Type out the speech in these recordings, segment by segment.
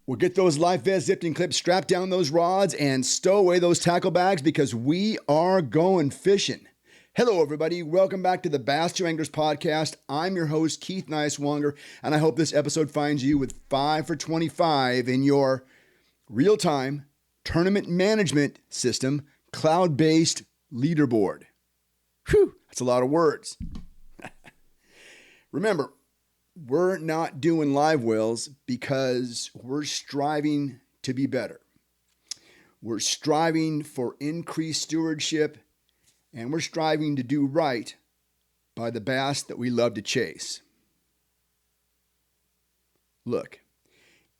Well, get those life vest zipped in clips, strap down those rods, and stow away those tackle bags because we are going fishing. Hello, everybody. Welcome back to the Bass to Anglers podcast. I'm your host, Keith Nicewanger, and I hope this episode finds you with 5 for 25 in your real-time tournament management system, cloud-based leaderboard. Whew, that's a lot of words. Remember, we're not doing live wells because we're striving to be better. We're striving for increased stewardship, and we're striving to do right by the bass that we love to chase. Look,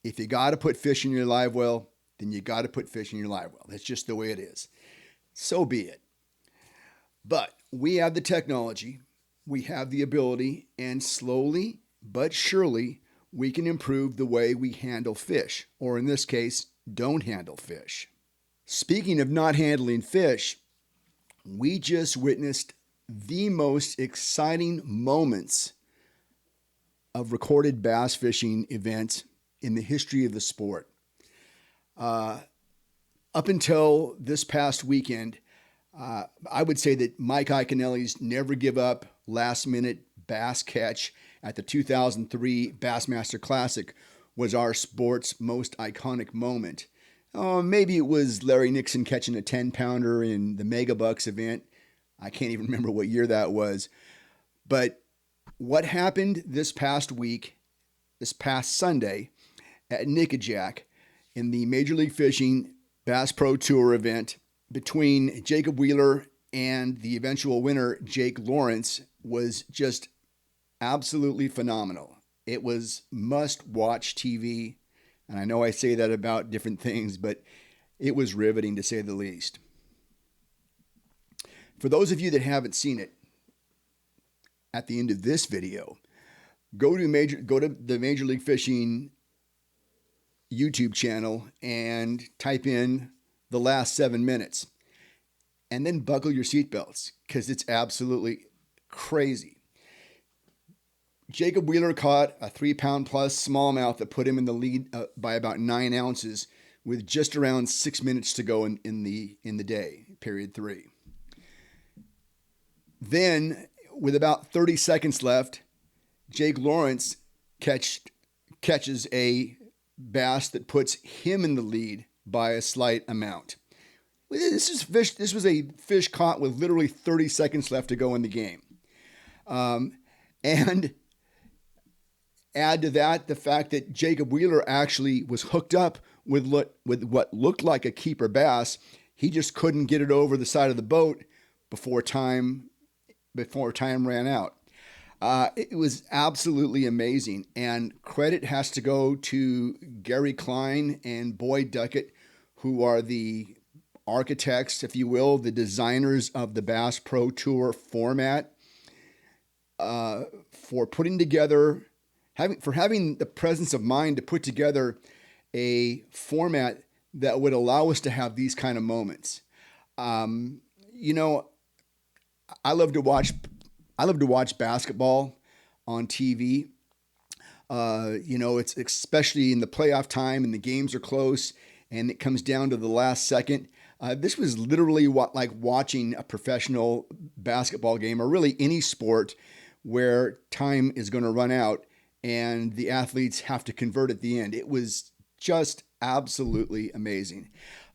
if you got to put fish in your live well, then you got to put fish in your live well. That's just the way it is. So be it. But we have the technology, we have the ability, and slowly but surely, we can improve the way we handle fish, or in this case, don't handle fish. Speaking of not handling fish, we just witnessed the most exciting moments of recorded bass fishing events in the history of the sport. Up until this past weekend, I would say that Mike Iaconelli's never give up last minute bass catch at the 2003 Bassmaster Classic was our sport's most iconic moment. Maybe it was Larry Nixon catching a 10-pounder in the Mega Bucks event. I can't even remember what year that was. But what happened this past week, this past Sunday at Nickajack in the Major League Fishing Bass Pro Tour event between Jacob Wheeler and the eventual winner, Jake Lawrence, was just absolutely phenomenal. It was must-watch TV, and I know I say that about different things, but it was riveting to say the least. For those of you that haven't seen it, at the end of this video, go to the Major League Fishing YouTube channel and type in the last 7 minutes, and then buckle your seatbelts because it's absolutely crazy. Jacob Wheeler caught a 3-pound plus smallmouth that put him in the lead by about 9 ounces with just around 6 minutes to go in the day, period 3. Then, with about 30 seconds left, Jake Lawrence catches a bass that puts him in the lead by a slight amount. This was a fish caught with literally 30 seconds left to go in the game. And add to that the fact that Jacob Wheeler actually was hooked up with what looked like a keeper bass. He just couldn't get it over the side of the boat before time ran out. It was absolutely amazing, and credit has to go to Gary Klein and Boyd Duckett, who are the architects, if you will, the designers of the Bass Pro Tour format, for putting together, having the presence of mind to put together a format that would allow us to have these kind of moments. You know, I love to watch basketball on TV. You know, it's especially in the playoff time and the games are close and it comes down to the last second. This was literally like watching a professional basketball game, or really any sport where time is going to run out and the athletes have to convert at the end. It was just absolutely amazing.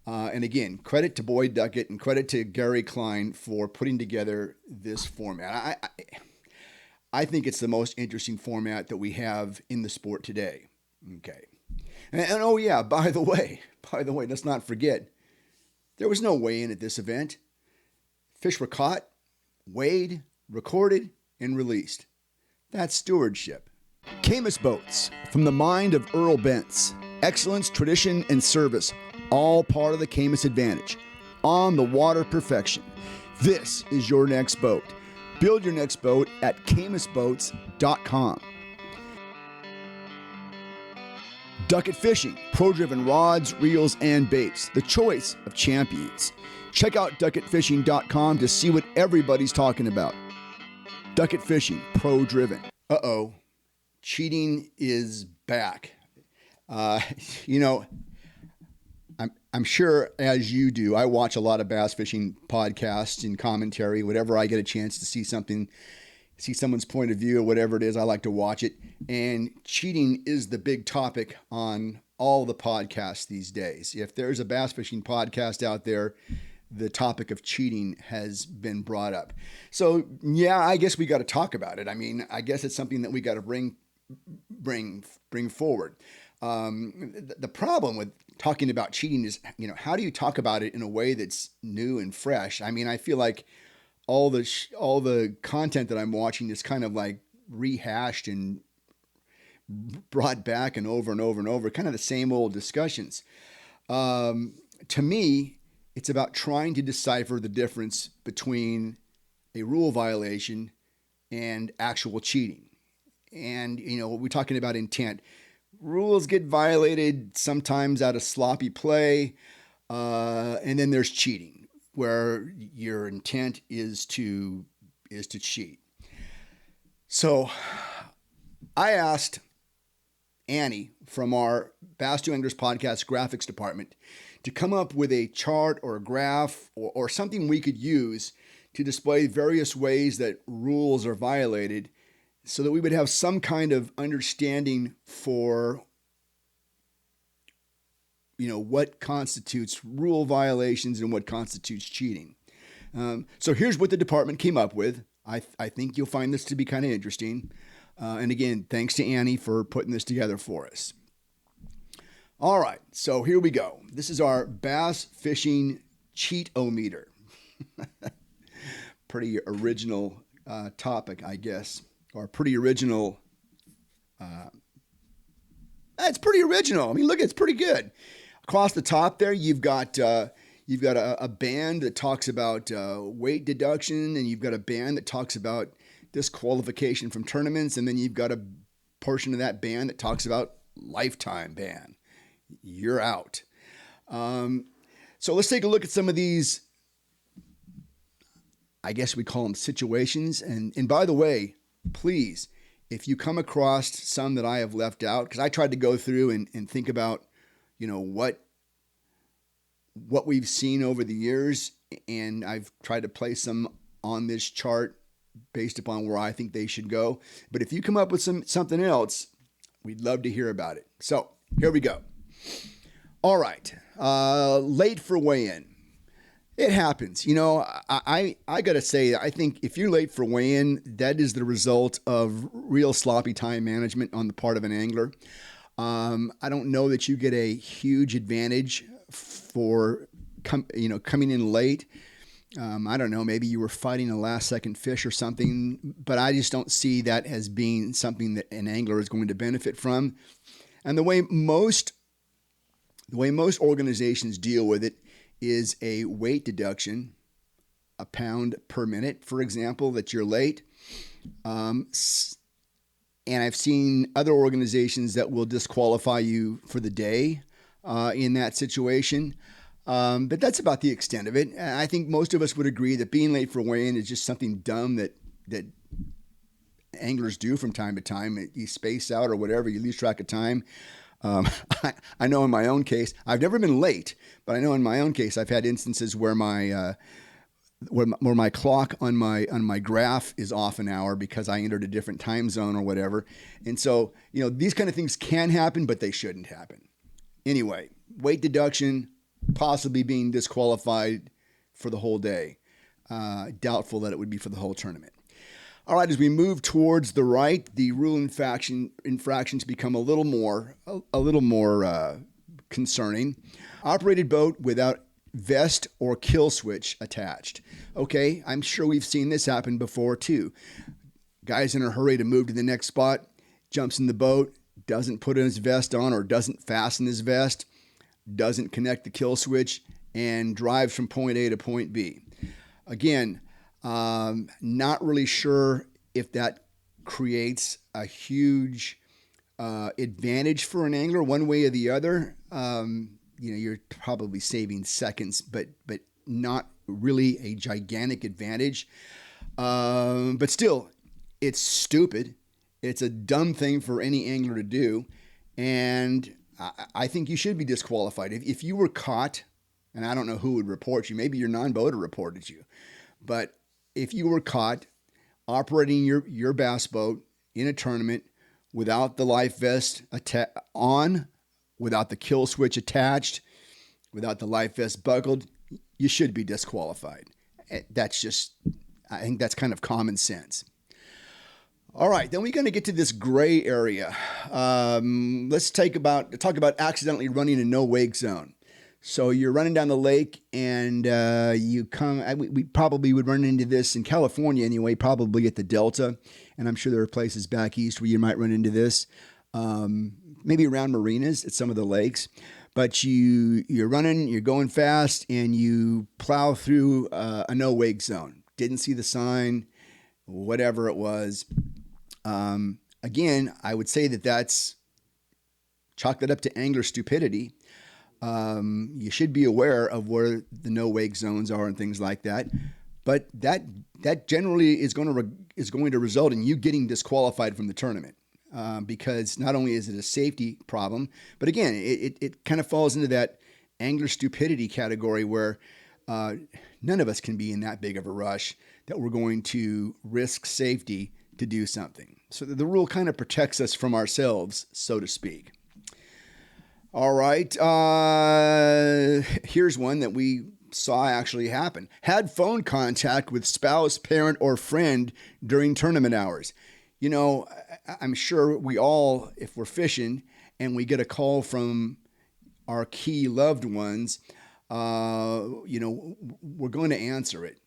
And again, credit to Boyd Duckett and credit to Gary Klein for putting together this format. I think it's the most interesting format that we have in the sport today. Okay. And oh yeah, by the way, let's not forget, there was no weigh-in at this event. Fish were caught, weighed, recorded, and released. That's stewardship. Camus Boats, from the mind of Earl Bentz. Excellence, tradition, and service, all part of the Camus advantage. On the water perfection. This is your next boat. Build your next boat at camusboats.com. Duckett Fishing, pro-driven rods, reels, and baits. The choice of champions. Check out duckettfishing.com to see what everybody's talking about. Duckett Fishing, pro-driven. Uh-oh. Cheating is back. Uh, you know, I'm sure as you do, I watch a lot of bass fishing podcasts and commentary. Whenever I get a chance to see something, see someone's point of view or whatever it is, I like to watch it. And cheating is the big topic on all the podcasts these days. If there's a bass fishing podcast out there, the topic of cheating has been brought up. So yeah, I guess we got to talk about it. I mean, I guess it's something that we got to bring forward. The problem with talking about cheating is, how do you talk about it in a way that's new and fresh? I mean, I feel like all the content that I'm watching is kind of like rehashed and brought back and over and over and over, kind of the same old discussions. To me, it's about trying to decipher the difference between a rule violation and actual cheating. And, we're talking about intent. Rules get violated sometimes out of sloppy play, and then there's cheating, where your intent is to cheat. So I asked Annie from our Bass to Anglers podcast graphics department to come up with a chart or a graph or something we could use to display various ways that rules are violated, so that we would have some kind of understanding for what constitutes rule violations and what constitutes cheating. So here's what the department came up with. I think you'll find this to be kind of interesting. And again, thanks to Annie for putting this together for us. All right, so here we go. This is our bass fishing cheat-o-meter. Pretty original topic, I guess, or pretty original. It's pretty original. I mean, look, it's pretty good. Across the top there, you've got a band that talks about weight deduction, and you've got a band that talks about disqualification from tournaments, and then you've got a portion of that band that talks about lifetime ban. You're out. So let's take a look at some of these, I guess we call them situations. And by the way, please, if you come across some that I have left out, because I tried to go through and think about, what we've seen over the years, and I've tried to place them on this chart based upon where I think they should go. But if you come up with something else, we'd love to hear about it. So here we go. All right. Late for weigh-in. It happens. I got to say, I think if you're late for weigh-in, that is the result of real sloppy time management on the part of an angler. I don't know that you get a huge advantage for coming in late. I don't know, maybe you were fighting a last second fish or something, but I just don't see that as being something that an angler is going to benefit from. And the way most organizations deal with it is a weight deduction, a pound per minute, for example, that you're late. And I've seen other organizations that will disqualify you for the day in that situation. But that's about the extent of it. I think most of us would agree that being late for weigh-in is just something dumb that anglers do from time to time. You space out or whatever, you lose track of time. I know in my own case, I've never been late, but I know in my own case, I've had instances where my clock on my graph is off an hour because I entered a different time zone or whatever. And so, these kind of things can happen, but they shouldn't happen. Anyway, weight deduction, possibly being disqualified for the whole day. Doubtful that it would be for the whole tournament. All right, as we move towards the right, the rule infractions become a little more concerning. Operated boat without vest or kill switch attached. Okay, I'm sure we've seen this happen before too. Guy's in a hurry to move to the next spot, jumps in the boat, doesn't put his vest on or doesn't fasten his vest, doesn't connect the kill switch, and drives from point A to point B. Again, not really sure if that creates a huge advantage for an angler one way or the other. You're probably saving seconds, but not really a gigantic advantage. But still, it's stupid. It's a dumb thing for any angler to do. And I think you should be disqualified. If you were caught, and I don't know who would report you, maybe your non-boater reported you, but if you were caught operating your bass boat in a tournament without the life vest on, without the kill switch attached, without the life vest buckled, you should be disqualified. That's just, I think that's kind of common sense. All right, then we're going to get to this gray area. Let's talk about accidentally running a no wake zone. So you're running down the lake, and you come. We probably would run into this in California anyway, probably at the Delta, and I'm sure there are places back east where you might run into this. Maybe around marinas at some of the lakes. But you're running, you're going fast, and you plow through a no wake zone. Didn't see the sign, whatever it was. Again, I would say that's chalk that up to angler stupidity. You should be aware of where the no wake zones are and things like that. But that generally is going to result in you getting disqualified from the tournament. Because not only is it a safety problem, but again, it kind of falls into that angler stupidity category where none of us can be in that big of a rush that we're going to risk safety to do something. So the rule kind of protects us from ourselves, so to speak. All right, here's one that we saw actually happen. Had phone contact with spouse, parent, or friend during tournament hours. You know, I'm sure we all, if we're fishing and we get a call from our key loved ones, we're going to answer it.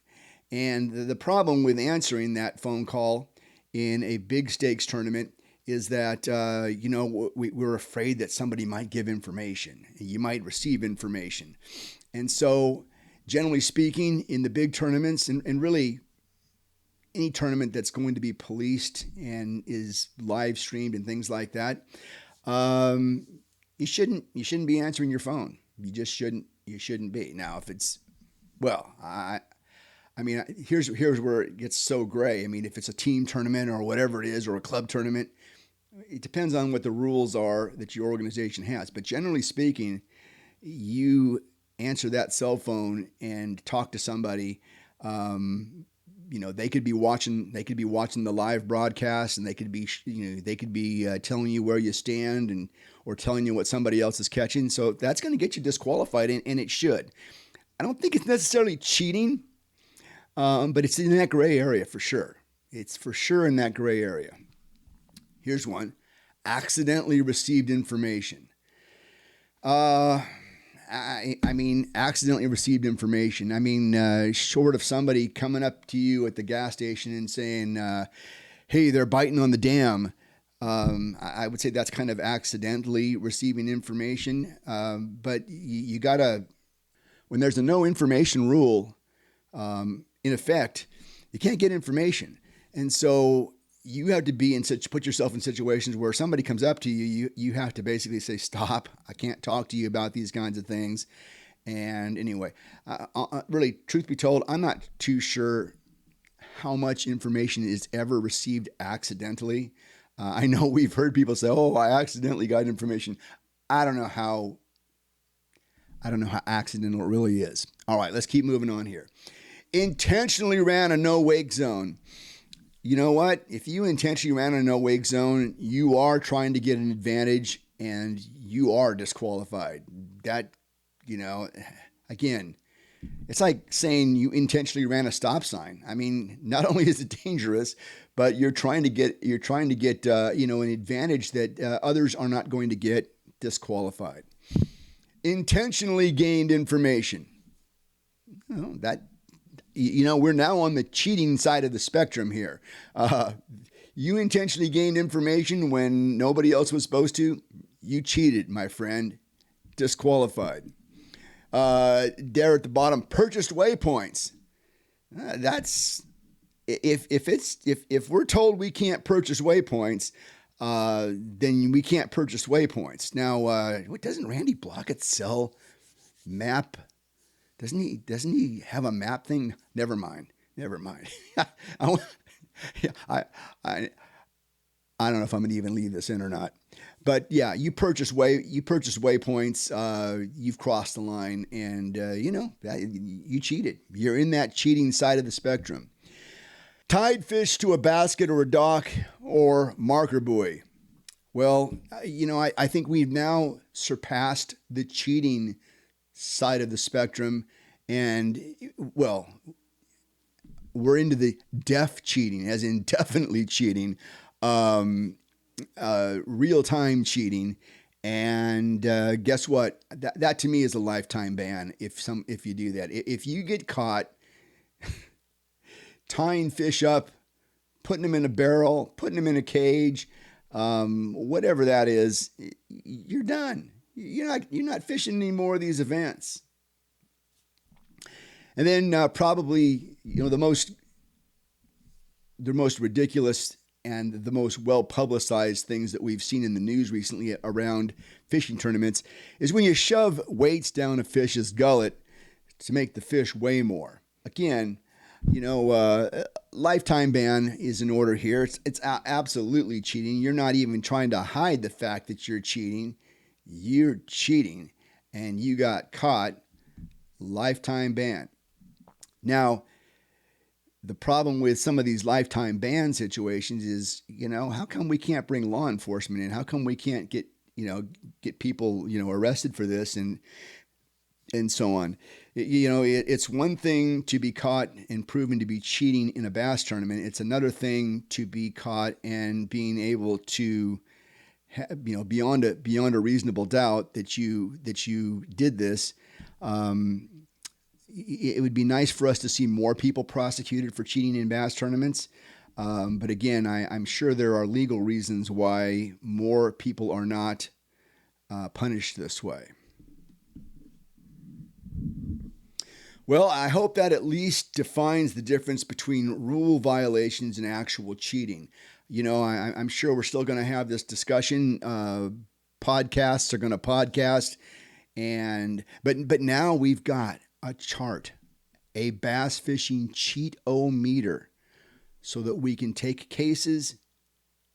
And the problem with answering that phone call in a big stakes tournament is that, we're afraid that somebody might give information. You might receive information. And so, generally speaking, in the big tournaments, and really any tournament that's going to be policed and is live streamed and things like that, you shouldn't be answering your phone. You just shouldn't. You shouldn't be. Now, if it's, well, here's where it gets so gray. I mean, if it's a team tournament or whatever it is, or a club tournament, it depends on what the rules are that your organization has. But generally speaking, you answer that cell phone and talk to somebody. They could be watching the live broadcast, and they could be telling you where you stand or telling you what somebody else is catching. So that's going to get you disqualified, and it should. I don't think it's necessarily cheating, but it's in that gray area for sure. It's for sure in that gray area. Here's one: accidentally received information. Accidentally received information. Short of somebody coming up to you at the gas station and saying, hey, they're biting on the dam. I would say that's kind of accidentally receiving information. But you gotta, when there's a no information rule, in effect, you can't get information. And so you have to put yourself in situations where somebody comes up to you, you have to basically say, stop, I can't talk to you about these kinds of things. And anyway, really, truth be told, I'm not too sure how much information is ever received accidentally. I know we've heard people say, oh, I accidentally got information. I don't know how accidental it really is. All right, let's keep moving on here. Intentionally ran a no wake zone. You know what? If you intentionally ran a no wake zone, you are trying to get an advantage and you are disqualified. That, again, it's like saying you intentionally ran a stop sign. I mean, not only is it dangerous, but you're trying to get an advantage that others are not going to get. Disqualified. Intentionally gained information. We're now on the cheating side of the spectrum here. You intentionally gained information when nobody else was supposed to. You cheated, my friend. Disqualified. There at the bottom, purchased waypoints. That's if we're told we can't purchase waypoints, then we can't purchase waypoints. Now, doesn't Randy Blockett sell map? Doesn't he have a map thing? Never mind. I I don't know if I'm going to even leave this in or not. But yeah, you purchase waypoints, you've crossed the line, and you cheated. You're in that cheating side of the spectrum. Tied fish to a basket or a dock or marker buoy. Well, I think we've now surpassed the cheating side of the spectrum, and well, we're into the def cheating, as in definitely cheating. Real-time cheating, and guess what? That to me is a lifetime ban. If you do that, if you get caught tying fish up, putting them in a barrel, putting them in a cage, whatever that is, you're done. You're not fishing any more of these events. And then probably the most ridiculous and the most well-publicized things that we've seen in the news recently around fishing tournaments is when you shove weights down a fish's gullet to make the fish weigh more. Again, lifetime ban is in order here. It's absolutely cheating. You're not even trying to hide the fact that you're cheating. You're cheating, and you got caught. Lifetime ban. Now, the problem with some of these lifetime ban situations is, how come we can't bring law enforcement in? How come we can't get people, arrested for this and so on? It's one thing to be caught and proven to be cheating in a bass tournament. It's another thing to be caught and being able to, beyond a reasonable doubt that you did this. It would be nice for us to see more people prosecuted for cheating in bass tournaments. But again, I'm sure there are legal reasons why more people are not punished this way. Well, I hope that at least defines the difference between rule violations and actual cheating. I'm sure we're still going to have this discussion. Podcasts are going to podcast. But now we've got a chart, a bass fishing cheat-o-meter, so that we can take cases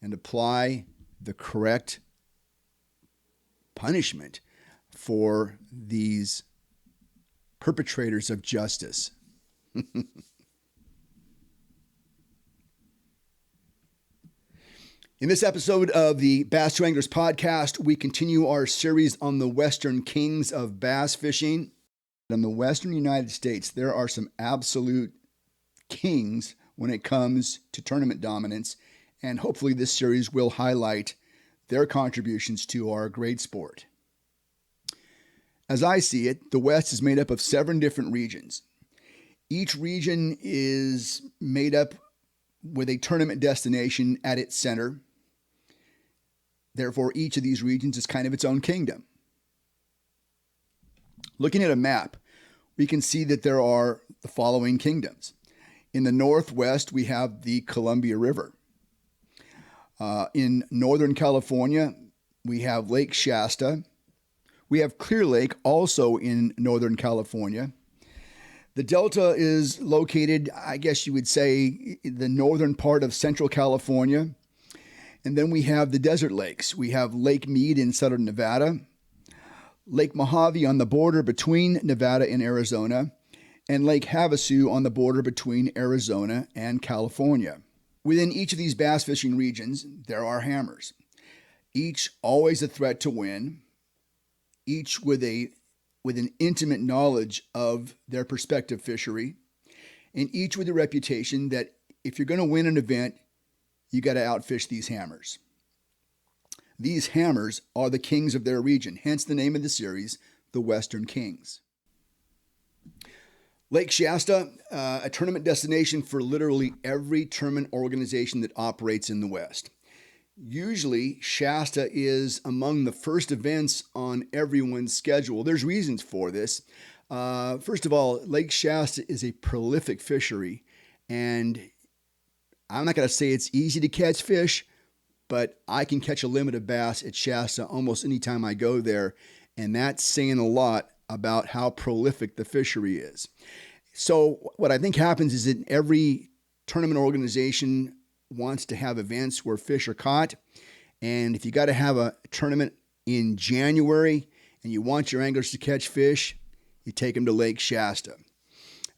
and apply the correct punishment for these perpetrators of justice. In this episode of the Bass Wranglers podcast, we continue our series on the Western Kings of Bass Fishing. In the Western United States, there are some absolute kings when it comes to tournament dominance, and hopefully this series will highlight their contributions to our great sport. As I see it, the West is made up of 7 different regions. Each region is made up with a tournament destination at its center. Therefore, each of these regions is kind of its own kingdom. Looking at a map, we can see that there are the following kingdoms. In the Northwest, we have the Columbia River. In Northern California, we have Lake Shasta. We have Clear Lake, also in Northern California. The Delta is located, I guess you would say, the northern part of Central California. And then we have the desert lakes. We have Lake Mead in southern Nevada, Lake Mojave on the border between Nevada and Arizona, and Lake Havasu on the border between Arizona and California. Within each of these bass fishing regions, there are hammers, each always a threat to win, each with an intimate knowledge of their prospective fishery, and each with a reputation that if you're going to win an event, you got to outfish these hammers. These hammers are the kings of their region, hence the name of the series, The Western Kings. Lake Shasta, a tournament destination for literally every tournament organization that operates in the West. Usually, Shasta is among the first events on everyone's schedule. There's reasons for this. First of all, Lake Shasta is a prolific fishery, and I'm not going to say it's easy to catch fish, but I can catch a limit of bass at Shasta almost any time I go there, and that's saying a lot about how prolific the fishery is. So what I think happens is that every tournament organization wants to have events where fish are caught. And if you got to have a tournament in January and you want your anglers to catch fish, you take them to Lake Shasta.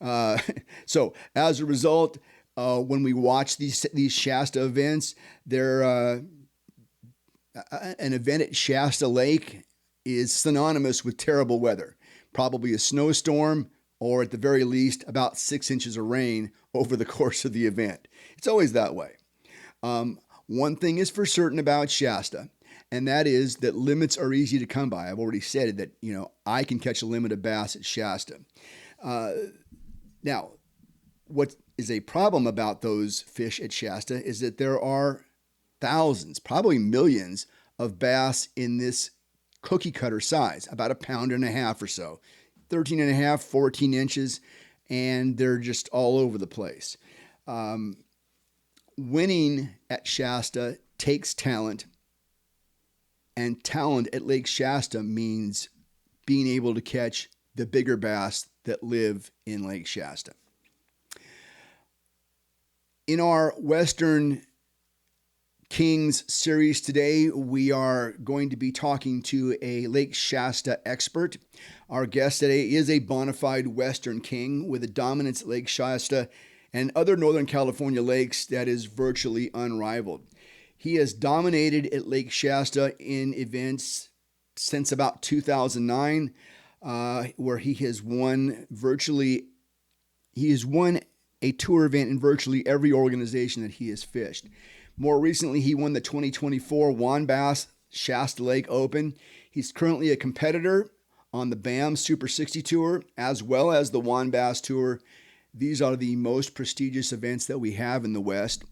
Uh, so as a result, when we watch these Shasta events, they're an event at Shasta Lake is synonymous with terrible weather. Probably a snowstorm, or at the very least, about 6 inches of rain over the course of the event. It's always that way. One thing is for certain about Shasta, and that is that limits are easy to come by. I've already said that, I can catch a limit of bass at Shasta. Uh, Now, what is a problem about those fish at Shasta is that there are thousands, probably millions of bass in this cookie cutter size, about a pound and a half or so, 13 and a half, 14 inches, and they're just all over the place. Um, Winning at Shasta takes talent, and talent at Lake Shasta means being able to catch the bigger bass that live in Lake Shasta. In our Western Kings series today, we are going to be talking to a Lake Shasta expert. Our guest today is a bona fide Western King with a dominance at Lake Shasta and other Northern California lakes that is virtually unrivaled. He has dominated at Lake Shasta in events since about 2009, where he has won a tour event in virtually every organization that he has fished. More recently, he won the 2024 WAN Bass Shasta Lake Open. He's currently a competitor on the BAM Super 60 Tour as well as the WAN Bass Tour. These are the most prestigious events that we have in the West.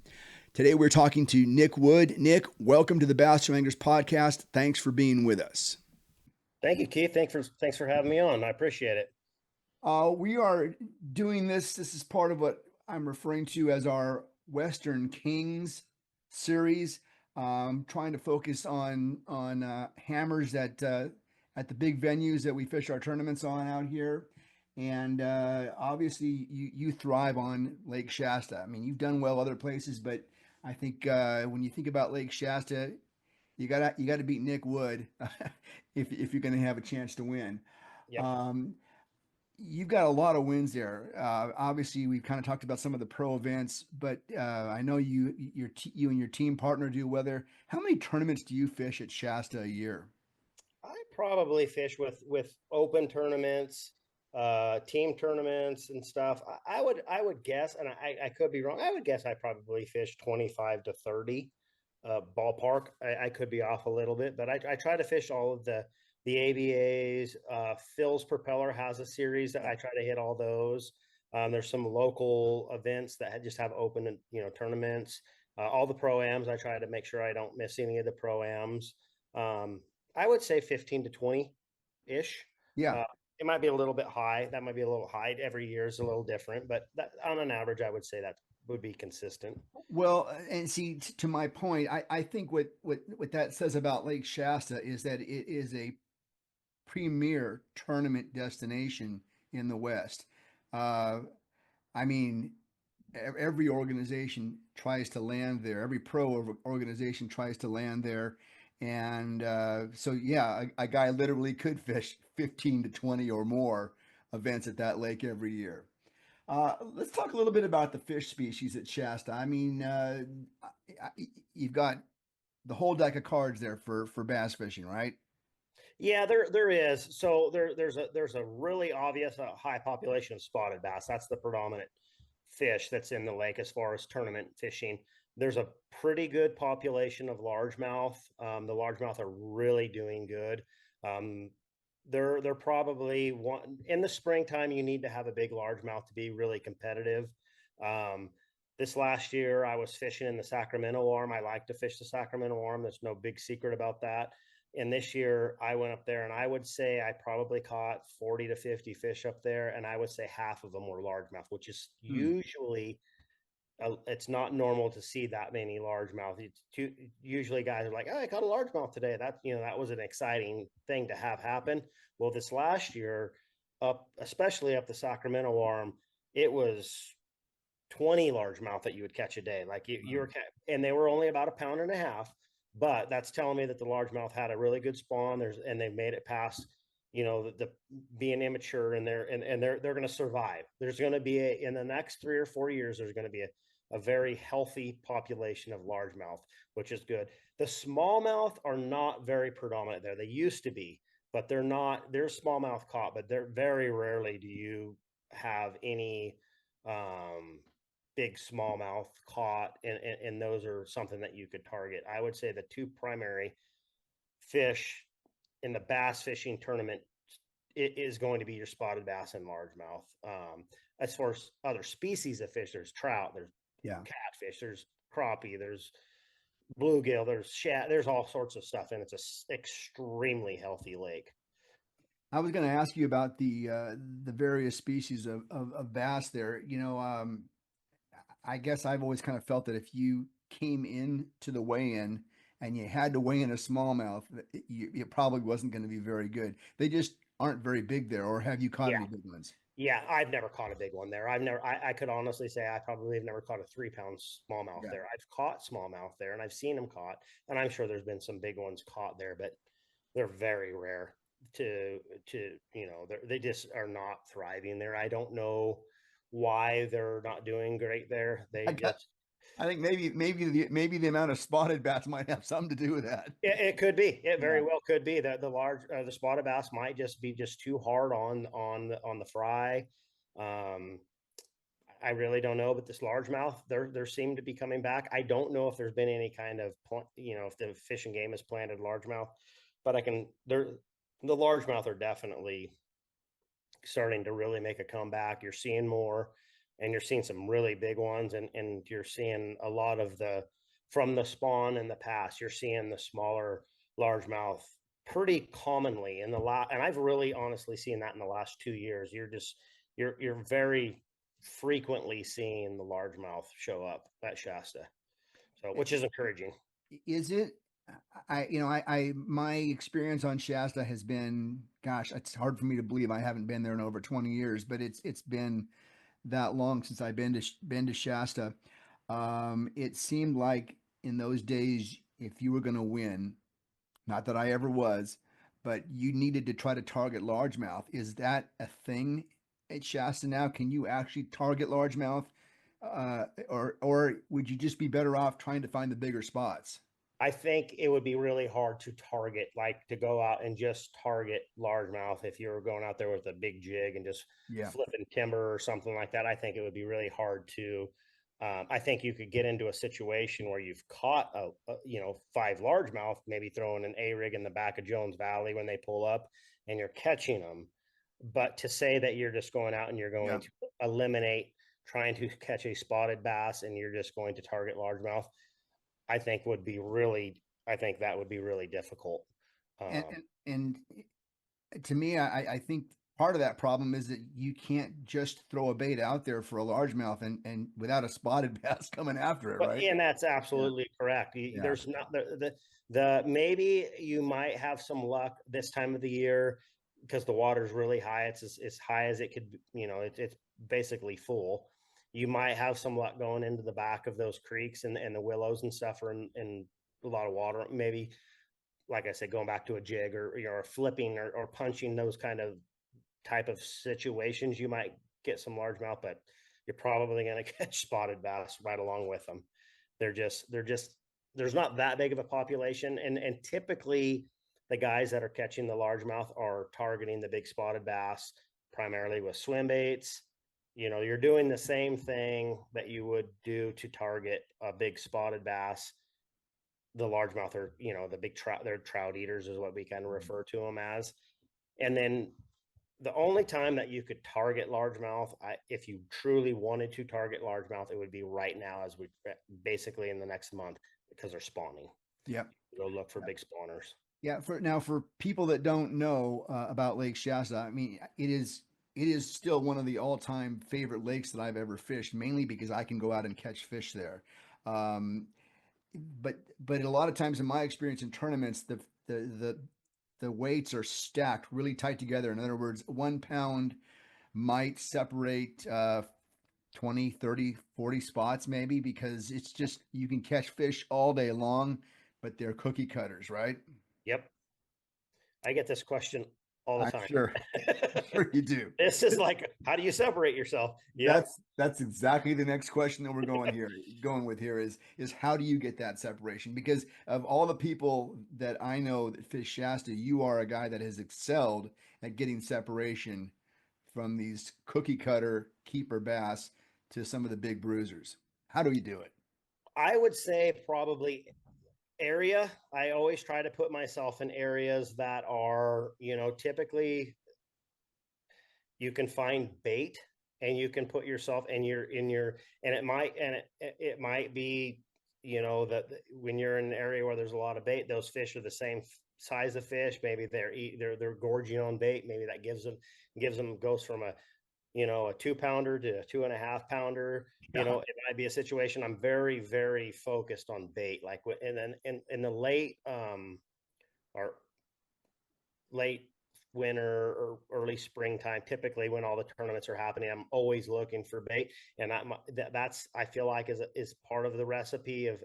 Today, we're talking to Nick Wood. Nick, welcome to the Bass Anglers Podcast. Thanks for being with us. Thank you, Keith. Thanks for having me on. I appreciate it. We are doing this. This is part of what I'm referring to as our Western Kings series. Trying to focus on hammers at the big venues that we fish our tournaments on out here, and obviously you thrive on Lake Shasta. I mean, you've done well other places, but I think when you think about Lake Shasta, you gotta beat Nick Wood if you're going to have a chance to win. Yep. Um, You've got a lot of wins there. Obviously, we've kind of talked about some of the pro events, but I know you and your team partner do weather. How many tournaments do you fish at Shasta a year? I probably fish with open tournaments, team tournaments and stuff. I would guess, and I could be wrong. I would guess I probably fish 25 to 30 ballpark. I could be off a little bit, but I try to fish all of the ABAs. Phil's Propeller has a series that I try to hit all those. There's some local events that just have open, tournaments. All the pro-ams, I try to make sure I don't miss any of the pro-ams. Um, I would say 15 to 20-ish. Yeah. Uh, it might be a little bit high. That might be a little high. Every year is a little different, but on an average, I would say that would be consistent. Well, and see, to my point, I think what that says about Lake Shasta is that it is a premier tournament destination in the West. Uh, I mean, every organization tries to land there. Every pro organization tries to land there, and so yeah, a guy literally could fish 15 to 20 or more events at that lake every year. Let's talk a little bit about the fish species at Shasta. I mean, you've got the whole deck of cards there for bass fishing, right? Yeah, there is. So there's a really obvious high population of spotted bass. That's the predominant fish that's in the lake as far as tournament fishing. There's a pretty good population of largemouth. The largemouth are really doing good. Um, they're probably one in the springtime. You need to have a big largemouth to be really competitive. Um, this last year, I was fishing in the Sacramento arm. I like to fish the Sacramento arm. There's no big secret about that. And this year I went up there and I would say I probably caught 40 to 50 fish up there. And I would say half of them were largemouth, which is Hmm. usually, it's not normal to see that many largemouth. Usually guys are like, oh, I caught a largemouth today. That was an exciting thing to have happen. Well, this last year especially up the Sacramento arm, it was 20 largemouth that you would catch a day. Like you Wow. were, and they were only about a pound and a half. But that's telling me that the largemouth had a really good spawn. And they made it past, the being immature, and they're going to survive. There's going to be in the next 3 or 4 years, there's going to be a very healthy population of largemouth, which is good. The smallmouth are not very predominant there. They used to be, but they're not. There's smallmouth caught, but they're very rarely do you have any um, big smallmouth caught, and those are something that you could target. I would say the two primary fish in the bass fishing tournament, it is going to be your spotted bass and largemouth. As far as other species of fish, there's trout, there's Yeah. catfish, there's crappie, there's bluegill, there's shad, there's all sorts of stuff, and it's a extremely healthy lake. I was going to ask you about the various species of bass there. I guess I've always kind of felt that if you came in to the weigh-in and you had to weigh in a smallmouth, it probably wasn't going to be very good. They just aren't very big there, or have you caught Yeah. any big ones? Yeah, I've never caught a big one there. I could honestly say I probably have never caught a 3 pound smallmouth Yeah. there. I've caught smallmouth there, and I've seen them caught, and I'm sure there's been some big ones caught there, but they're very rare they just are not thriving there. I don't know why they're not doing great there. I They got, just, I think maybe the amount of spotted bass might have something to do with that. it could be. It very Yeah. well could be that the spotted bass might just be just too hard on the fry. Um, I really don't know, but this largemouth, there seem to be coming back. I don't know if there's been any kind of if the Fish and Game has planted largemouth, but the largemouth are definitely starting to really make a comeback. You're seeing more, and you're seeing some really big ones, and you're seeing a lot of the from the spawn in the past. You're seeing the smaller largemouth pretty commonly in the last, and I've really honestly seen that in the last 2 years. You're very frequently seeing the largemouth show up at Shasta, so which is encouraging. Is it? My experience on Shasta has been, gosh, it's hard for me to believe I haven't been there in over 20 years, but it's been that long since I've been to Shasta. It seemed like in those days, if you were going to win, not that I ever was, but you needed to try to target largemouth. Is that a thing at Shasta now? Can you actually target largemouth, or would you just be better off trying to find the bigger spots? I think it would be really hard to target, like to go out and just target largemouth if you were going out there with a big jig and just Yeah, flipping timber or something like that. I think it would be really hard to. I think you could get into a situation where you've caught five largemouth, maybe throwing an A rig in the back of Jones Valley when they pull up, and you're catching them. But to say that you're just going out and you're going yeah. to eliminate trying to catch a spotted bass and you're just going to target largemouth, I think that would be really difficult. And Um, and, and to me, I think part of that problem is that you can't just throw a bait out there for a largemouth and without a spotted bass coming after it, but right? and that's Yeah, absolutely correct. yeah, There's not the maybe you might have some luck this time of the year because the water's really high. It's as high as it could, it's basically full. You might have some luck going into the back of those creeks, and the willows and stuff are in a lot of water. Maybe, like I said, going back to a jig, or flipping, or punching, those kind of type of situations, you might get some largemouth, but you're probably going to catch spotted bass right along with them. They're just there's not that big of a population, and typically the guys that are catching the largemouth are targeting the big spotted bass primarily with swim baits. You're doing the same thing that you would do to target a big spotted bass. The largemouth are, the big trout, they're trout eaters is what we kind of refer to them as. And then the only time that you could target largemouth, if you truly wanted to target largemouth, it would be right now, as we basically in the next month, because they're spawning. yeah. Go look for big spawners. Yeah, for people that don't know about Lake Shasta, I mean, it is still one of the all-time favorite lakes that I've ever fished, mainly because I can go out and catch fish there. Um, but a lot of times in my experience in tournaments, the weights are stacked really tight together. In other words, 1 pound might separate 20, 30, 40 spots maybe, because it's just you can catch fish all day long, but they're cookie cutters, right? Yep. I get this question all the I'm time. sure. I'm sure you do. This is like, how do you separate yourself? Yep. That's exactly the next question that we're going with here is how do you get that separation? Because of all the people that I know that fish Shasta, you are a guy that has excelled at getting separation from these cookie cutter keeper bass to some of the big bruisers. How do you do it? I would say probably area. I always try to put myself in areas that are, typically you can find bait and you can put yourself and you're in your and it might be that when you're in an area where there's a lot of bait, those fish are the same size of fish. Maybe they're gorging on bait. Maybe that gives them goes from a 2 pounder to a 2.5 pounder. Yeah. It might be a situation. I'm very, very focused on bait, like, and then in the or late winter or early springtime, typically when all the tournaments are happening. I'm always looking for bait, and that's I feel like is part of the recipe of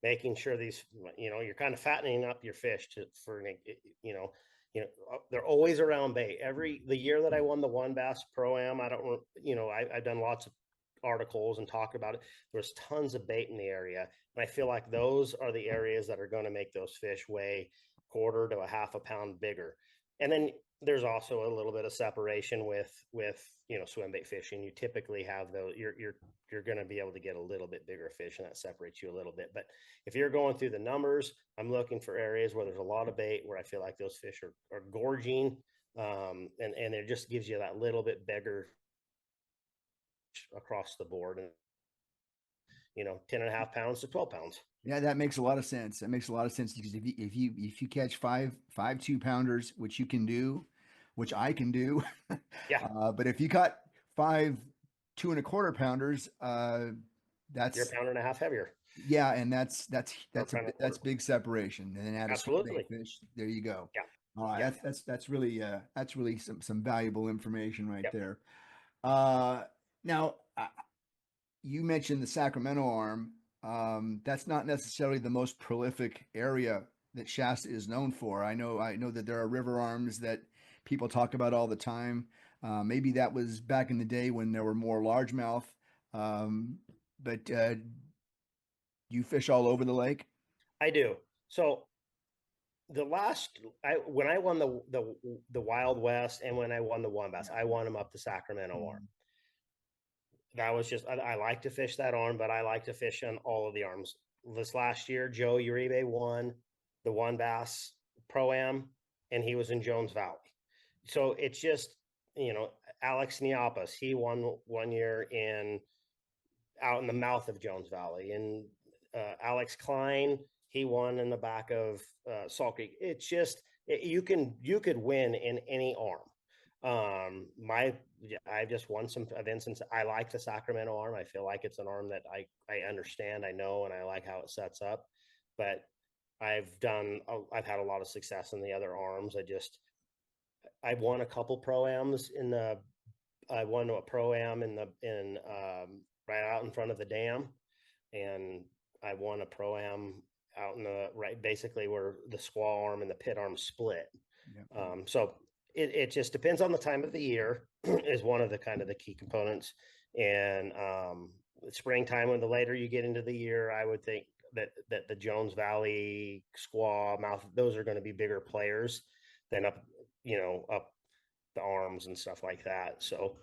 making sure these, you're kind of fattening up your fish you know they're always around bait. The year that I won the One Bass Pro Am, I don't I've done lots of articles and talked about it. There's tons of bait in the area, and I feel like those are the areas that are going to make those fish weigh quarter to a half a pound bigger. And then there's also a little bit of separation with swim bait fishing. You typically have those. You're going to be able to get a little bit bigger fish, and that separates you a little bit. But if you're going through the numbers, I'm looking for areas where there's a lot of bait, where I feel like those fish are gorging, and it just gives you that little bit bigger across the board, and 10.5 pounds to 12 pounds. Yeah, that makes a lot of sense. That makes a lot of sense because if you catch five 2 pounders, which you can do, which I can do, Yeah, but if you caught five 2.25 pounders, you're a that's pound and a half heavier, yeah, and or a pound and a that's quarter. big separation. And then add a swim bait Absolutely. fish. There you go. Yeah. All right, Yeah. that's really some valuable information right Yeah. there. Now, you mentioned the Sacramento arm. That's not necessarily the most prolific area that Shasta is known for. I know that there are river arms that people talk about all the time. Maybe that was back in the day when there were more largemouth. Um, but you fish all over the lake. I do. So when I won the Wild West, and when I won the One Bass, I won them up the Sacramento arm. That was just I like to fish that arm, but I like to fish on all of the arms. This last year, Joe Uribe won the One Bass Pro Am, and he was in Jones Valley. So it's just, Alex Niapas, he won 1 year out in the mouth of Jones Valley, and Alex Klein, he won in the back of Salt Creek. It's just you could win in any arm. I've just won some events, and I like the Sacramento arm. I feel like it's an arm that I understand, I know, and I like how it sets up. But I've had a lot of success in the other arms. I've won a couple pro-ams I won a pro-am in right out in front of the dam, and I won a pro-am out in the right, basically where the squaw arm and the pit arm split. Yeah. So it just depends on the time of the year is one of the kind of the key components. And springtime, when the later you get into the year, I would think that the Jones Valley squaw mouth, those are going to be bigger players than up the arms and stuff like that. So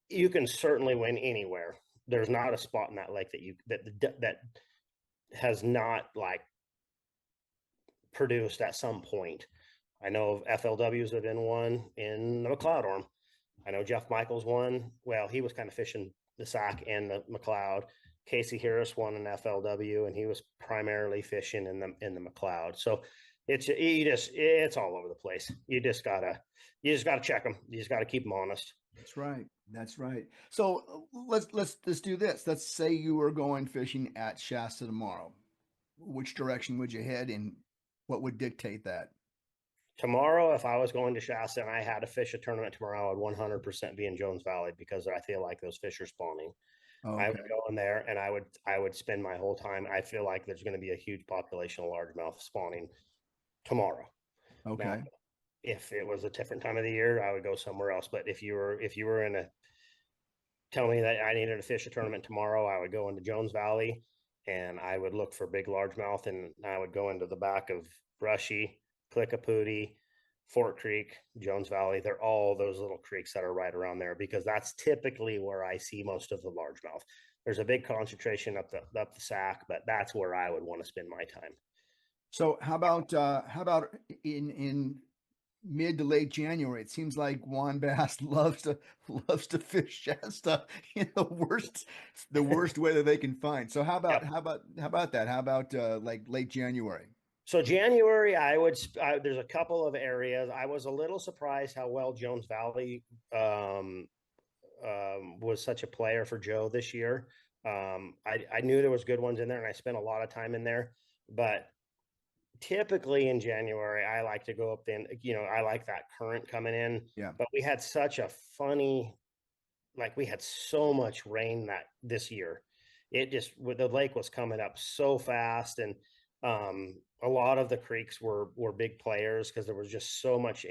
you can certainly win anywhere. There's not a spot in that lake that has not like produced at some point. I know of FLWs have been won in the McLeod arm. I know Jeff Michaels won. Well, he was kind of fishing the Sac and the McLeod. Casey Harris won an FLW, and he was primarily fishing in the McLeod. So it's all over the place. You just gotta check them. You just gotta keep them honest. That's right. That's right. So let's do this. Let's say you were going fishing at Shasta tomorrow. Which direction would you head, and what would dictate that? Tomorrow, if I was going to Shasta and I had to fish a tournament tomorrow, I would 100% be in Jones Valley because I feel like those fish are spawning. I would Okay. go in there and I would spend my whole time. I feel like there's going to be a huge population of largemouth spawning tomorrow. Now, Okay. if it was a different time of the year, I would go somewhere else. But if you were in a tell me that I needed to fish a tournament tomorrow, I would go into Jones Valley and I would look for big largemouth, and I would go into the back of Brushy, Clickapooty, Fort Creek, Jones Valley. They're all those little creeks that are right around there because that's typically where I see most of the largemouth. There's a big concentration up the Sac, but that's where I would want to spend my time. So how about in mid to late January? It seems like Juan Bass loves to fish Shasta in the worst weather they can find. So Yep. how about that? How about like late January? So January, there's a couple of areas. I was a little surprised how well Jones Valley um, was such a player for Joe this year. I knew there was good ones in there, and I spent a lot of time in there. But typically in January, I like to go up then. I like that current coming in. Yeah. But we had such a funny, like we had so much rain that this year, it just the lake was coming up so fast, and a lot of the creeks were big players because there was just so much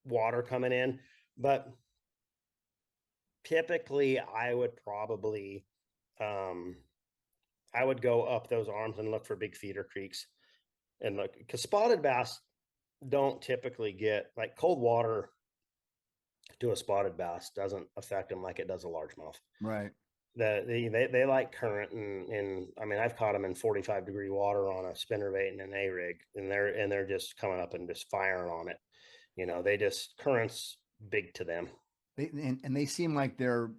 water coming in. But typically um I would go up those arms and look for big feeder creeks and look because spotted bass don't typically get like cold water to a spotted bass doesn't affect them like it does a largemouth. Right. They like current, and I mean I've caught them in 45-degree water on a spinnerbait and an A rig, and they're just coming up and just firing on it. They just currents big to them. And they seem like they're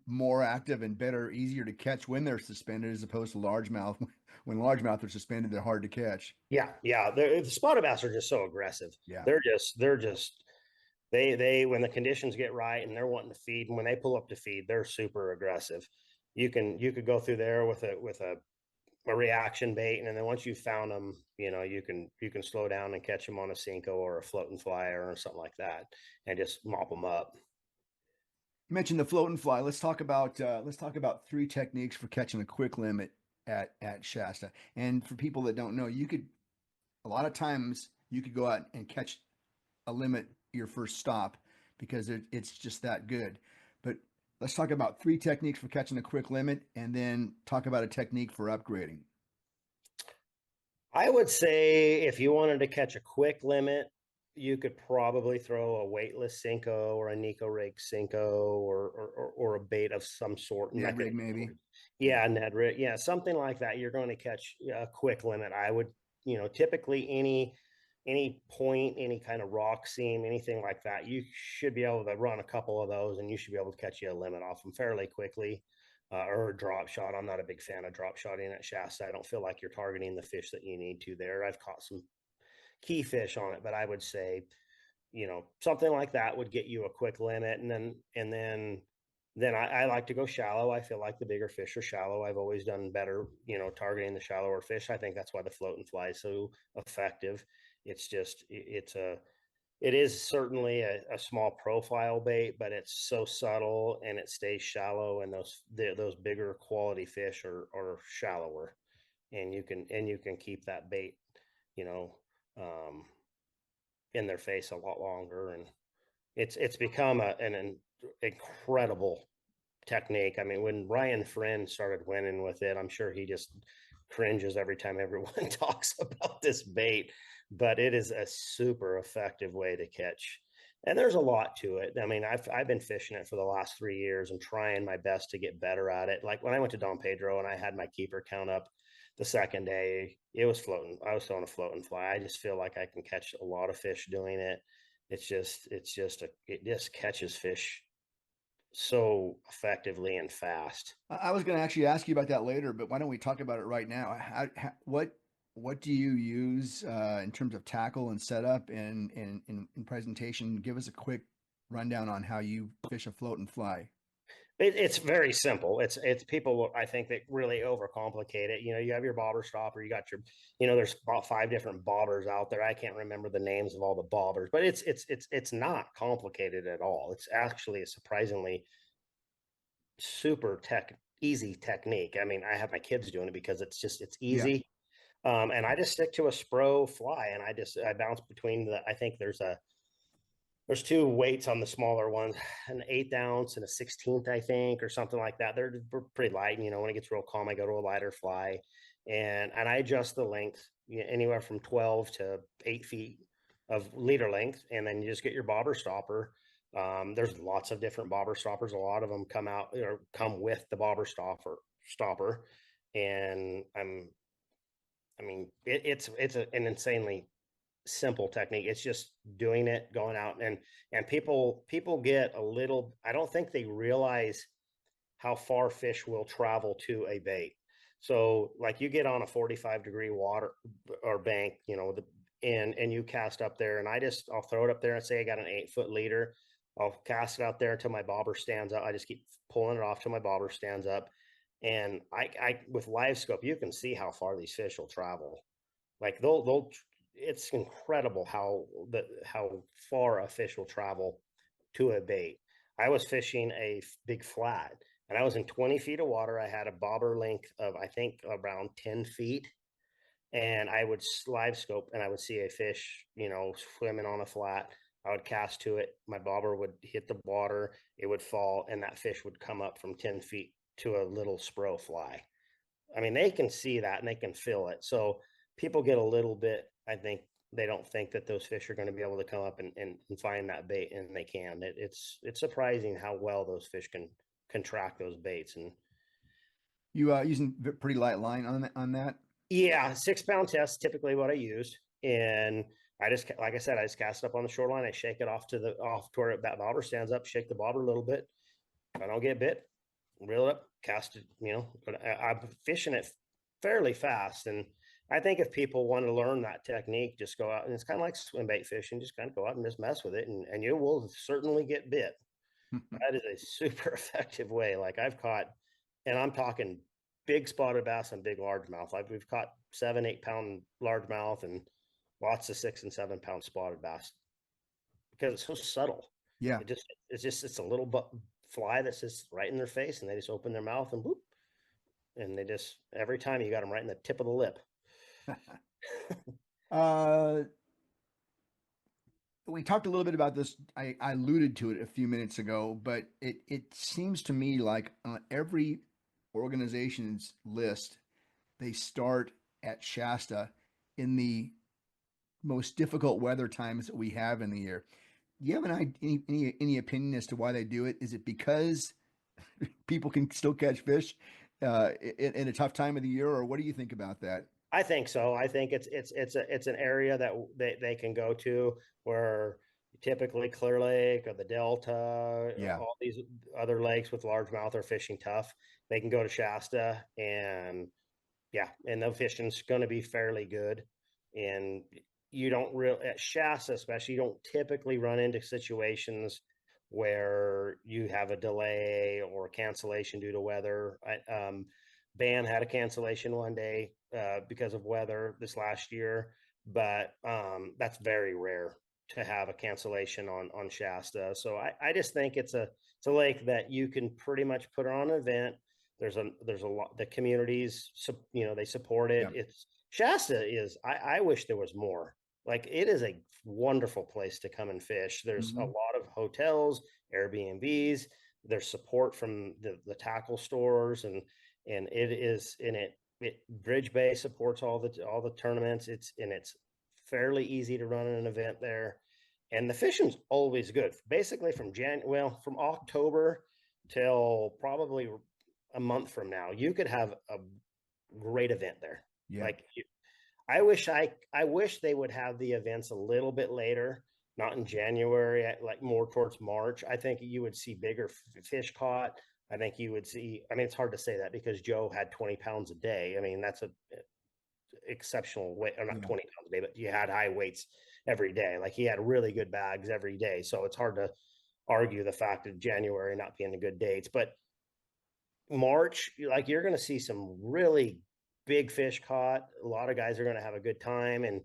more active and better, easier to catch when they're suspended as opposed to largemouth. When largemouth are suspended, they're hard to catch. Yeah. The spotted bass are just so aggressive. Yeah. They're just they when the conditions get right and they're wanting to feed, and when they pull up to feed, they're super aggressive. You could go through there with a reaction bait, and then once you've found them, you can slow down and catch them on a Cinco or a floating flyer or something like that, and just mop them up. You mentioned the float and fly. Let's talk about three techniques for catching a quick limit at Shasta. And for people that don't know, a lot of times you could go out and catch a limit your first stop because it's just that good. But let's talk about three techniques for catching a quick limit, and then talk about a technique for upgrading. I would say if you wanted to catch a quick limit, you could probably throw a weightless Cinco or a Nico rig Cinco or a bait of some sort. And Ned that could, rig, maybe. Yeah. yeah, Ned rig, yeah, something like that. You're going to catch a quick limit. I would, typically any point, any kind of rock seam, anything like that, you should be able to run a couple of those, and you should be able to catch you a limit off them fairly quickly. Or a drop shot. I'm not a big fan of drop shotting at Shasta. I don't feel like you're targeting the fish that you need to there. I've caught some key fish on it, but I would say, something like that would get you a quick limit. And then I like to go shallow. I feel like the bigger fish are shallow. I've always done better, targeting the shallower fish. I think that's why the float and fly is so effective. It's just, it is certainly a small profile bait, but it's so subtle and it stays shallow. And those bigger quality fish are shallower, and you can keep that bait, you know, um, in their face a lot longer. And it's become an incredible technique. I mean, when Ryan Friend started winning with it, I'm sure he just cringes every time everyone talks about this bait, but it is a super effective way to catch. And there's a lot to it. I mean, I've been fishing it for the last 3 years and trying my best to get better at it. Like when I went to Don Pedro and I had my keeper count up the second day, it was floating. I was throwing a float and fly. I just feel like I can catch a lot of fish doing it. It just catches fish so effectively and fast. I was going to actually ask you about that later, but why don't we talk about it right now? What do you use in terms of tackle and setup and in presentation? Give us a quick rundown on how you fish a float and fly. It's very simple. It's people I think that really overcomplicate it. You have your bobber stopper. You got your, there's about 5 different bobbers out there. I can't remember the names of all the bobbers, but it's not complicated at all. It's actually a surprisingly super easy technique. I mean, I have my kids doing it because it's Yeah. easy. And I just stick to a Spro fly, and I bounce between I think there's two weights on the smaller ones, an 1/8 ounce and a 16th, I think, or something like that. They're pretty light. When it gets real calm, I go to a lighter fly, and I adjust the length anywhere from 12 to 8 feet of leader length, and then you just get your bobber stopper. There's lots of different bobber stoppers. A lot of them come with the bobber stopper, and I mean, an insanely simple technique. It's just doing it, going out, and people get a little. I don't think they realize how far fish will travel to a bait. So, like, you get on a 45-degree water or bank, and you cast up there, and I'll throw it up there and say I got an 8 foot leader. I'll cast it out there until my bobber stands up. I just keep pulling it off till my bobber stands up. And I with live scope, you can see how far these fish will travel. Like they'll it's incredible how far a fish will travel to a bait. I was fishing a big flat, and I was in 20 feet of water. I had a bobber length of, I think, around 10 feet, and I would live scope and I would see a fish, swimming on a flat. I would cast to it. My bobber would hit the water. It would fall, and that fish would come up from 10 feet to a little Spro fly. I mean, they can see that and they can feel it. So people get a little bit, I think, they don't think that those fish are going to be able to come up and find that bait, and they can. It's surprising how well those fish can track those baits. And You using pretty light line on that? yeah, 6 pound test typically what I used. And I just, like I said, I just cast it up on the shoreline. I shake it off to where that bobber stands up, shake the bobber a little bit. If I don't get bit, reel it up, cast it, but I'm fishing it fairly fast. And I think if people want to learn that technique, just go out, and it's kind of like swim bait fishing, just kind of go out and just mess with it, and you will certainly get bit. That is a super effective way. Like, I've caught, and I'm talking big spotted bass and big largemouth. Like, we've caught 7, 8 pound largemouth and lots of 6 and 7 pound spotted bass because it's so subtle. Yeah. It's a little fly that sits right in their face, and they just open their mouth and boop, and they just, every time, you got them right in the tip of the lip. Uh, we talked a little bit about this. I alluded to it a few minutes ago, but it seems to me like on every organization's list, they start at Shasta in the most difficult weather times that we have in the year. Do you have any opinion as to why they do it? Is it because people can still catch fish in a tough time of the year, or what do you think about that? I think so. I think it's an area that they can go to where typically Clear Lake or the Delta, Yeah. all these other lakes with largemouth are fishing tough. They can go to Shasta, and yeah, and the fishing's going to be fairly good. And you don't really, at Shasta especially, you don't typically run into situations where you have a delay or cancellation due to weather. Van had a cancellation one day because of weather this last year, but that's very rare to have a cancellation on Shasta. So I just think it's a lake that you can pretty much put on an event. There's a lot, the communities, they support it. Yeah. It's Shasta is, I wish there was more. Like, it is a wonderful place to come and fish. There's a Hmm. lot of hotels, Airbnbs. There's support from the tackle stores, and it is in it. Bridge Bay supports all the tournaments. It's fairly easy to run an event there, and the fishing's always good. Basically from October till probably a month from now, you could have a great event there. Yeah. Like, I wish they would have the events a little bit later, not in January, like more towards March. I think you would see bigger fish caught. I think you would see. I mean, it's hard to say that because Joe had 20 pounds a day. I mean, that's a exceptional weight, or not Yeah. 20 pounds a day, but you had high weights every day. Like, he had really good bags every day. So it's hard to argue the fact of January not being a good dates. But March, like you're going to see some really big fish caught. A lot of guys are going to have a good time, and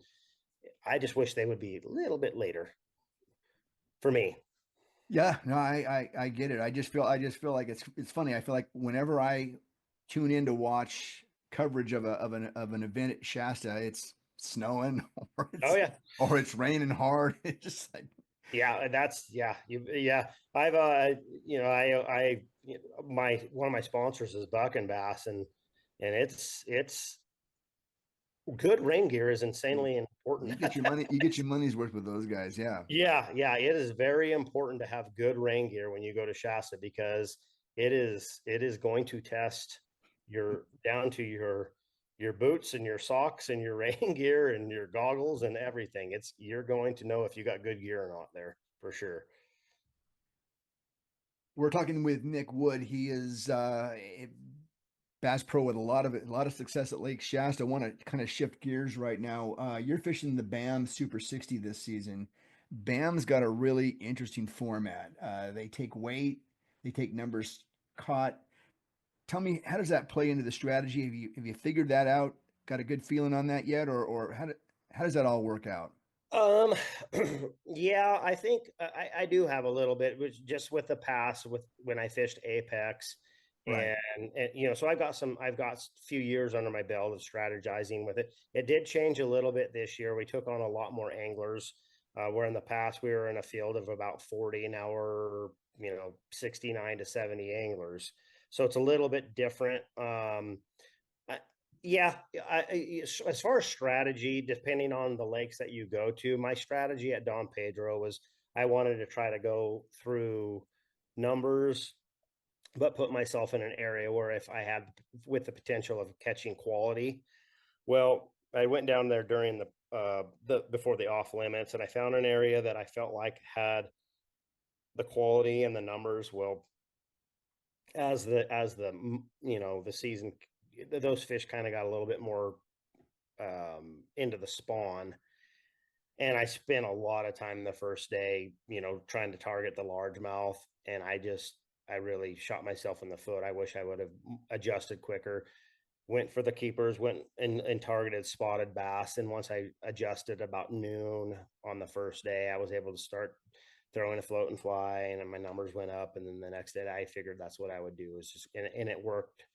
I just wish they would be a little bit later for me. Yeah, no, I get it. I just feel like it's funny. I feel like whenever I tune in to watch coverage of an event at Shasta, it's snowing or Oh it's yeah, or it's raining hard. It's just like yeah, that's yeah, yeah. I've I my one of my sponsors is Buck and Bass, and it's good rain gear is insanely important. you get your money's worth with those guys. Yeah. Yeah, yeah, it is very important to have good rain gear when you go to Shasta because it is going to test your down to your boots and your socks and your rain gear and your goggles and everything. It's you're going to know if you got good gear or not there for sure. We're talking with Nick Wood. He is a Bass Pro with a lot of success at Lake Shasta. I want to kind of shift gears right now. You're fishing the BAM Super 60 this season. BAM's got a really interesting format. They take weight, they take numbers caught. Tell me, how does that play into the strategy? Have you figured that out? Got a good feeling on that yet, or how does that all work out? Um, yeah, I think I do have a little bit, which just with the past with when I fished Apex, Right. and so I've got a few years under my belt of strategizing with it. It did change a little bit this year. We took on a lot more anglers, where in the past we were in a field of about 40, now we're 69 to 70 anglers. So it's a little bit different. I, yeah, as far as strategy, depending on the lakes that you go to, my strategy at Don Pedro was I wanted to try to go through numbers, but put myself in an area where if I had with the potential of catching quality. Well, I went down there during the before the off limits, and I found an area that I felt like had the quality and the numbers. Well, as the season, those fish kind of got a little bit more into the spawn. And I spent a lot of time the first day, trying to target the largemouth. And I really shot myself in the foot. I wish I would have adjusted quicker. Went for the keepers, went and targeted spotted bass. And once I adjusted about noon on the first day, I was able to start throwing a float and fly, and my numbers went up. And then the next day, I figured that's what I would do. Is just and it worked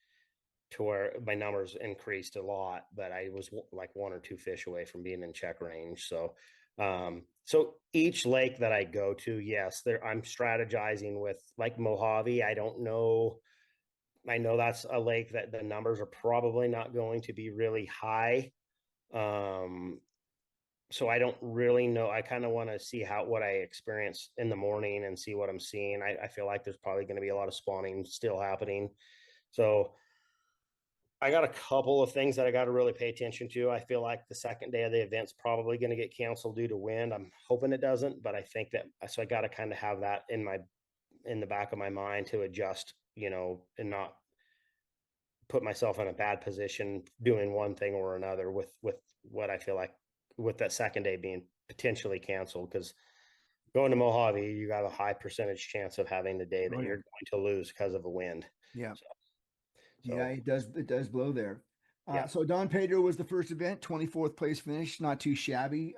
to where my numbers increased a lot, but I was like one or two fish away from being in check range. So each lake that I go to, yes, there I'm strategizing with like Mojave. I don't know. I know that's a lake that the numbers are probably not going to be really high. Um, so I don't really know. I kind of want to see what I experience in the morning and see what I'm seeing. I feel like there's probably going to be a lot of spawning still happening. So I got a couple of things that I got to really pay attention to. I feel like the second day of the event's probably going to get canceled due to wind. I'm hoping it doesn't, but I think that so I got to kind of have that in the back of my mind to adjust, and not put myself in a bad position doing one thing or another with what I feel like with that second day being potentially canceled because going to Mojave, you have a high percentage chance of having the day Oh that yeah. you're going to lose because of a wind. Yeah. So, Yeah, so it does blow there. yeah. So Don Pedro was the first event, 24th place finish, not too shabby.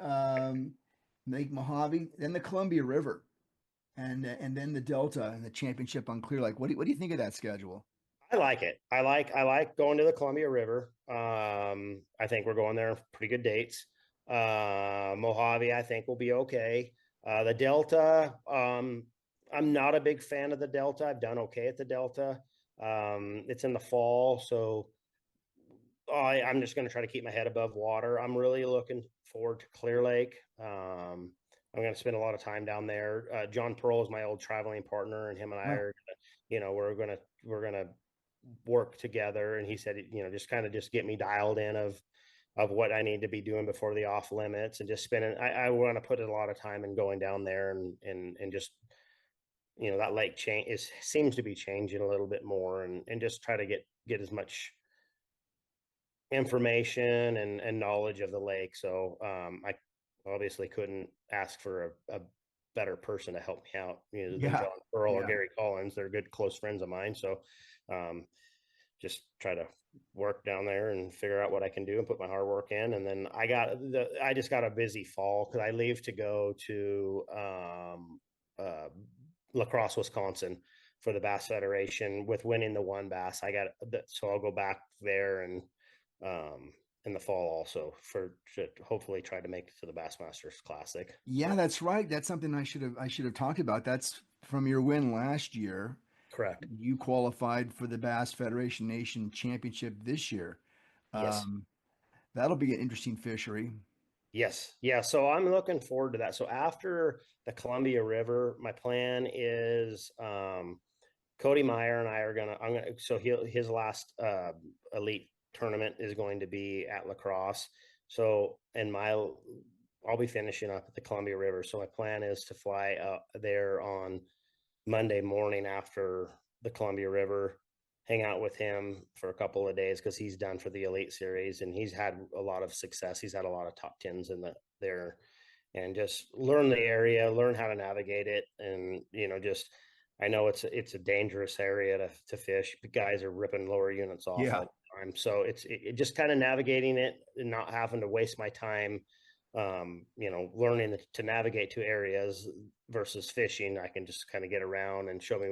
Lake Mojave, then the Columbia River, and then the Delta and the championship on Clear Lake. What do you think of that schedule? I like it. I like going to the Columbia River. I think we're going there pretty good dates. Mojave, I think will be okay. The Delta, I'm not a big fan of the Delta. I've done okay at the Delta. It's in the fall, so I'm just going to try to keep my head above water. I'm really looking forward to Clear Lake. I'm going to spend a lot of time down there. John Pearl is my old traveling partner, and him and I Oh, are, we're gonna work together. And he said, just kind of just get me dialed in of what I need to be doing before the off limits, and just spending. I want to put a lot of time in going down there and just that lake change is seems to be changing a little bit more, and just try to get as much information and knowledge of the lake. So I obviously couldn't ask for a better person to help me out, than yeah, John Earl or yeah. Gary Collins. They're good close friends of mine. So just try to work down there and figure out what I can do and put my hard work in. And then I just got a busy fall because I leave to go to uh, La Crosse, Wisconsin for the Bass Federation with winning the one bass. So I'll go back there and in the fall also to hopefully try to make it to the Bassmasters Classic. Yeah, that's right. That's something I should have talked about. That's from your win last year. Correct. You qualified for the Bass Federation Nation Championship this year. Yes. Um, that'll be an interesting fishery. Yes. Yeah. So I'm looking forward to that. So after the Columbia River, my plan is Cody Meyer and so his last elite tournament is going to be at La Crosse. So, I'll be finishing up at the Columbia River. So my plan is to fly there on Monday morning after the Columbia River, hang out with him for a couple of days because he's done for the Elite Series and he's had a lot of success. He's had a lot of top tens there, and just learn the area, learn how to navigate it, and just I know it's a dangerous area to fish. The guys are ripping lower units off Yeah. all the time, so it just kind of navigating it and not having to waste my time learning to navigate to areas versus fishing. I can just kind of get around and show me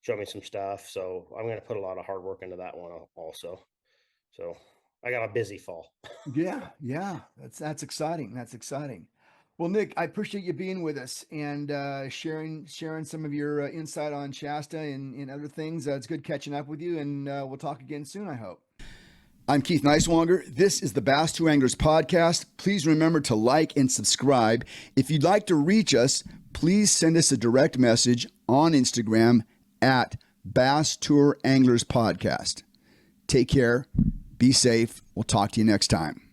show me some stuff. So I'm going to put a lot of hard work into that one also. So I got a busy fall. Yeah, yeah. That's exciting. That's exciting. Well, Nick, I appreciate you being with us and sharing some of your insight on Shasta and other things. It's good catching up with you, and we'll talk again soon, I hope. I'm Keith Neiswanger. This is the Bass Tour Anglers Podcast. Please remember to like and subscribe. If you'd like to reach us, please send us a direct message on Instagram at Bass Tour Anglers Podcast. Take care. Be safe. We'll talk to you next time.